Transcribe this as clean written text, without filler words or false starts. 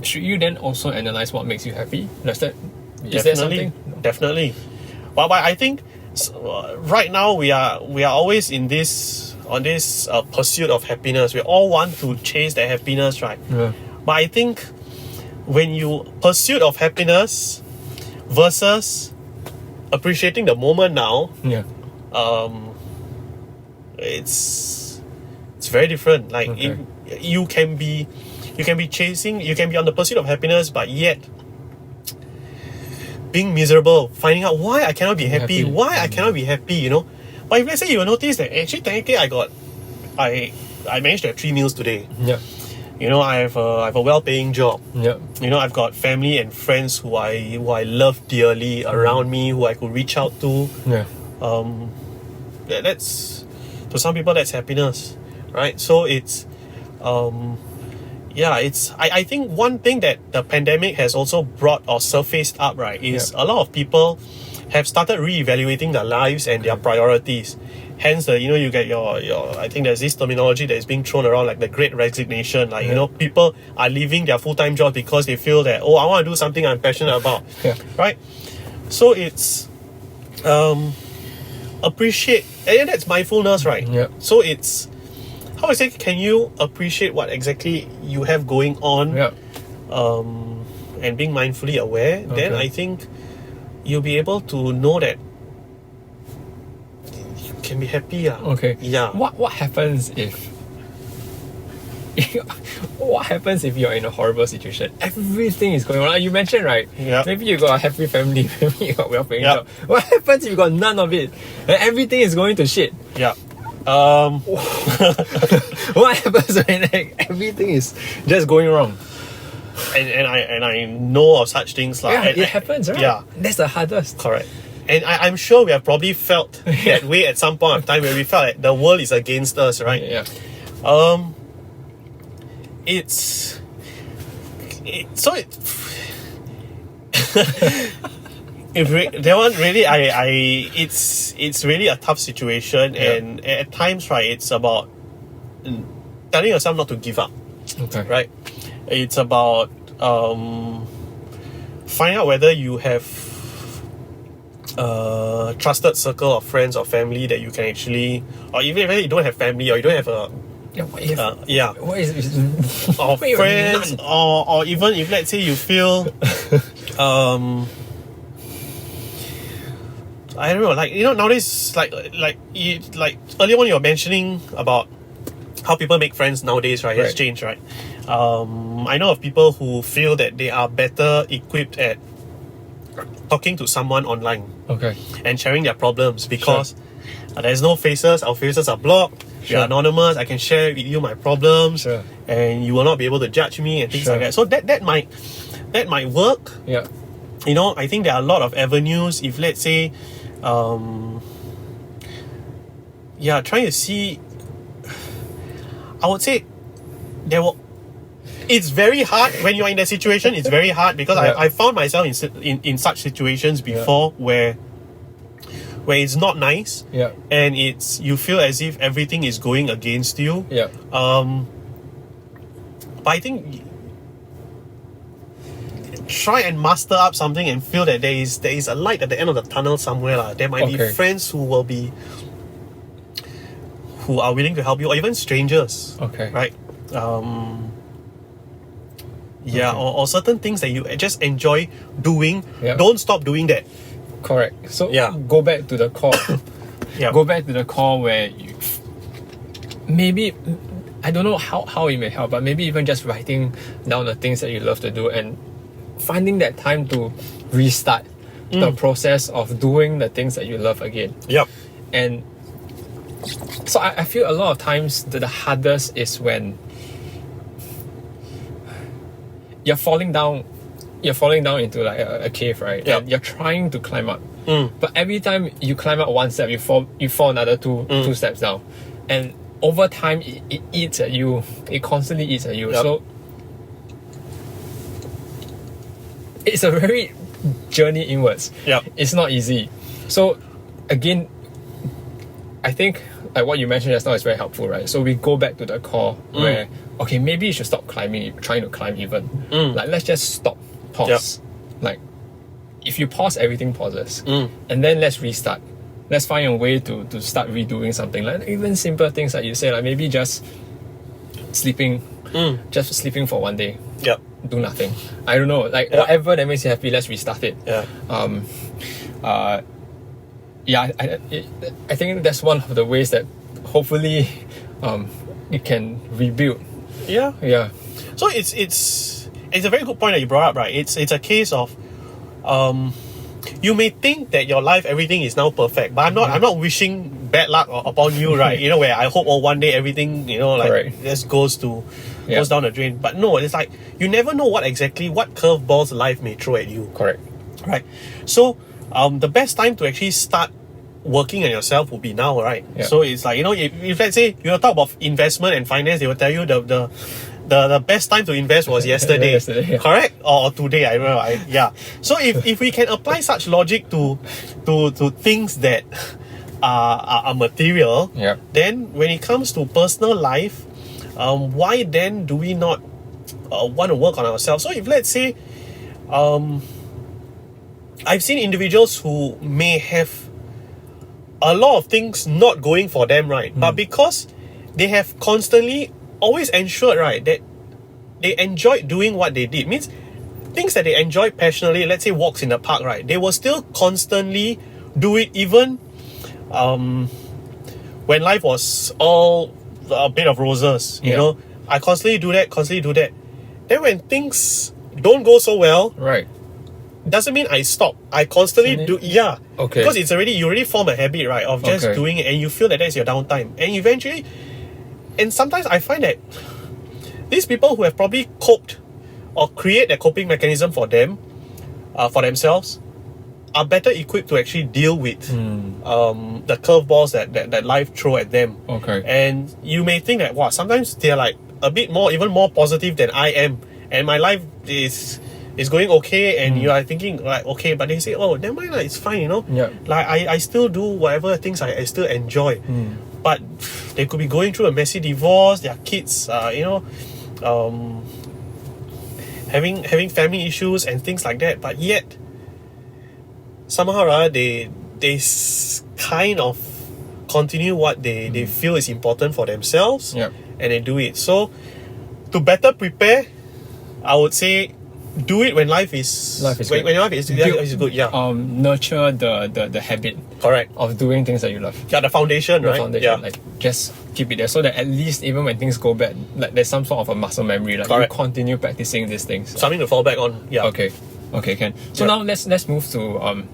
should you then also analyze what makes you happy? Is that something? Definitely. But I think right now we are always on this pursuit of happiness. We all want to chase that happiness, right? Yeah. But I think when you pursuit of happiness versus appreciating the moment now, Yeah. it's very different. Like Okay. you can be on the pursuit of happiness, but yet being miserable, finding out why I cannot be happy, I cannot be happy, you know. But if let's say you will notice that actually technically I managed to have 3 meals today. Yeah. You know, I have a well-paying job. Yeah. You know, I've got family and friends who I love dearly around me, who I could reach out to. Yeah. That's, to some people, that's happiness, right? So it's I think one thing that the pandemic has also brought or surfaced up, right, is a lot of people have started re-evaluating their lives and their priorities. Hence, you get your I think there's this terminology that is being thrown around, like the great resignation. Like, you know, people are leaving their full-time job because they feel that, I want to do something I'm passionate about. Yeah. Right? So it's appreciate, and that's mindfulness, right? Yeah. So it's, how I say, can you appreciate what exactly you have going on, and being mindfully aware, then I think you'll be able to know that you can be happy. Okay. Yeah. What happens if what happens if you're in a horrible situation? Everything is going on. Like you mentioned, right? Yeah. Maybe you got a happy family, maybe you got well-paying Yeah. job. What happens if you got none of it? And everything is going to shit. Yeah. What happens when everything is just going wrong? And I know of such things like Yeah, it happens, right? Yeah. That's the hardest. Correct. And I'm sure we have probably felt that way at some point of time, where we felt like the world is against us, right? Yeah. It's really a tough situation, and at times, right, it's about telling yourself not to give up. Okay. Right? It's about finding out whether you have a trusted circle of friends or family that you can actually, or even if you don't have family or you don't have a What if? What is or friends, or even if let's say you feel I don't know, like, you know, nowadays, like earlier on you were mentioning about how people make friends nowadays, right? It's changed, right? I know of people who feel that they are better equipped at talking to someone online, and sharing their problems, because there's no faces, our faces are blocked, we are anonymous, I can share with you my problems, and you will not be able to judge me and things like that. So that might work. Yeah. You know, I think there are a lot of avenues. If let's say, trying to see, I would say it's very hard when you're in that situation. It's very hard because I found myself in such situations before where it's not nice, and you feel as if everything is going against you. But I think try and muster up something and feel that there is a light at the end of the tunnel somewhere. There might be friends who are willing to help you, or even strangers. Right? Or certain things that you just enjoy doing. Don't stop doing that. Correct. So go back to the core. Go back to the core where you maybe, I don't know how it may help, but maybe even just writing down the things that you love to do and finding that time to restart the process of doing the things that you love again. And so I feel a lot of times that the hardest is when you're falling down into like a cave, right? And you're trying to climb up, but every time you climb up one step, you fall another two steps down, and over time it eats at you. It constantly eats at you. So it's a very journey inwards. It's not easy. So again, I think like what you mentioned just now is very helpful, right? So we go back to the core where, okay, maybe you should stop trying to climb even. Like, let's just stop, pause. Like, if you pause, everything pauses. And then let's restart. Let's find a way to start redoing something. Like, even simple things like you say, like maybe just sleeping, just sleeping for one day. Do nothing. I don't know, like whatever that makes you happy, let's restart it. I think that's one of the ways that hopefully it can rebuild. So it's a very good point that you brought up, right? It's a case of you may think that your life, everything is now perfect, but I'm not wishing bad luck upon you, right? You know, where I hope one day everything, you know, like just goes down the drain. But no, it's like you never know what curveballs life may throw at you. Right? So the best time to actually start working on yourself would be now, right? So it's like, you know, if let's say you talk about investment and finance, they will tell you the best time to invest was yesterday. Correct? Or today, I don't know. So if we can apply such logic to things that are material, then when it comes to personal life, why then do we not want to work on ourselves? So if let's say I've seen individuals who may have a lot of things not going for them, right? But because they have constantly always ensured, right, that they enjoyed doing what they did, means things that they enjoy passionately, let's say walks in the park, right, they will still constantly do it even when life was all a bed of roses, you know. I constantly do that. Then when things don't go so well, doesn't mean I stop. I constantly do, because it's you already form a habit, right, of just doing it, and you feel that that's your downtime, and eventually, and sometimes I find that these people who have probably coped or create a coping mechanism for them, for themselves, are better equipped to actually deal with the curveballs that life throw at them. And you may think that, wow, sometimes they're like a bit more, even more positive than I am, and my life is going okay, and you are thinking like, okay, but they say, oh, never mind, it's fine, you know. Like I still do whatever things I still enjoy. But they could be going through a messy divorce, their kids, having family issues and things like that. But yet, somehow they kind of continue what they feel is important for themselves, and they do it. So, to better prepare, I would say, do it when life is good. When life is good. Nurture the habit of doing things that you love. The foundation, right? Like, just keep it there, so that at least even when things go bad, like there's some sort of a muscle memory, like you continue practicing these things. Something to fall back on. Okay, Ken. So now let's move to